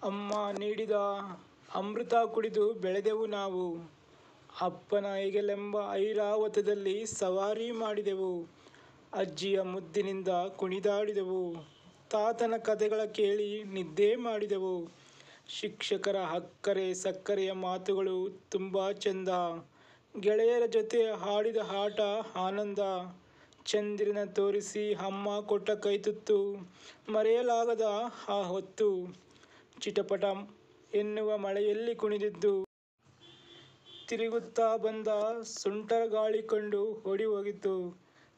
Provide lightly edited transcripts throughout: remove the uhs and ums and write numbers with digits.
ಅಮ್ಮ ನೀಡಿದ ಅಮೃತ ಕುಡಿದು ಬೆಳೆದೆವು ನಾವು. ಅಪ್ಪನ ಹೆಗಲೆಂಬ ಐರಾವತದಲ್ಲಿ ಸವಾರಿ ಮಾಡಿದೆವು. ಅಜ್ಜಿಯ ಮುದ್ದಿನಿಂದ ಕುಣಿದಾಡಿದೆವು. ತಾತನ ಕಥೆಗಳ ಕೇಳಿ ನಿದ್ದೆ ಮಾಡಿದೆವು. ಶಿಕ್ಷಕರ ಅಕ್ಕರೆ ಸಕ್ಕರೆಯ ಮಾತುಗಳು ತುಂಬ ಚೆಂದ. ಗೆಳೆಯರ ಜೊತೆ ಆಡಿದ ಆಟ ಆನಂದ. ಚಂದಿರನ ತೋರಿಸಿ ಅಮ್ಮ ಕೊಟ್ಟ ಕೈತುತ್ತು ಮರೆಯಲಾಗದ ಆ ಹೊತ್ತು. ಚಿಟಪಟ ಎನ್ನುವ ಮಳೆಯಲ್ಲಿ ಕುಣಿದಿದ್ದು. ತಿರುಗುತ್ತಾ ಬಂದ ಸುಂಟರ ಗಾಳಿ ಕಂಡು ಓಡಿ ಹೋಗಿದ್ದು.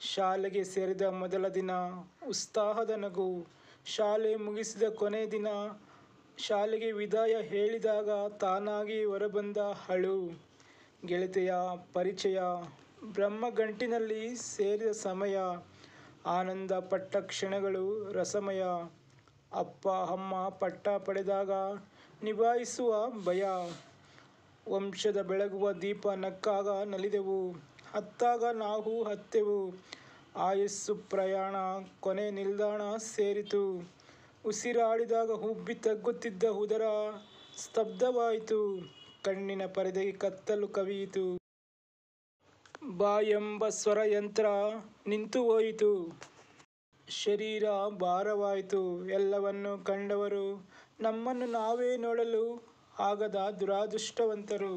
ಶಾಲೆಗೆ ಸೇರಿದ ಮೊದಲ ದಿನ ಉತ್ಸಾಹದ ನಗು. ಶಾಲೆ ಮುಗಿಸಿದ ಕೊನೆ ದಿನ ಶಾಲೆಗೆ ವಿದಾಯ ಹೇಳಿದಾಗ ತಾನಾಗಿ ಹೊರಬಂದ ಅಳು. ಗೆಳತಿಯ ಪರಿಚಯ, ಬ್ರಹ್ಮಗಂಟಿನಲ್ಲಿ ಸೇರಿದ ಸಮಯ, ಆನಂದ ಪಟ್ಟ ಕ್ಷಣಗಳು ರಸಮಯ. ಅಪ್ಪ ಅಮ್ಮ ಪಟ್ಟ ಪಡೆದಾಗ ನಿಭಾಯಿಸುವ ಭಯ. ವಂಶದ ಬೆಳಗುವ ದೀಪ ನಕ್ಕಾಗ ನಲಿದೆವು, ಅತ್ತಾಗ ನಾವು ಅತ್ತೆವು. ಆಯಸ್ಸು ಪ್ರಯಾಣ ಕೊನೆ ನಿಲ್ದಾಣ ಸೇರಿತು. ಉಸಿರಾಡಿದಾಗ ಉಬ್ಬಿ ತಗ್ಗುತ್ತಿದ್ದ ಉದರ ಸ್ತಬ್ಧವಾಯಿತು. ಕಣ್ಣಿನ ಪರದೆಗೆ ಕತ್ತಲು ಕವಿಯಿತು. ಬಾ ಎಂಬ ಸ್ವರ ಯಂತ್ರ ನಿಂತು ಹೋಯಿತು. ಶರೀರ ಭಾರವಾಯಿತು. ಎಲ್ಲವನ್ನೂ ಕಂಡವರು ನಮ್ಮನ್ನು ನಾವೇ ನೋಡಲು ಆಗದ ದುರದೃಷ್ಟವಂತರು.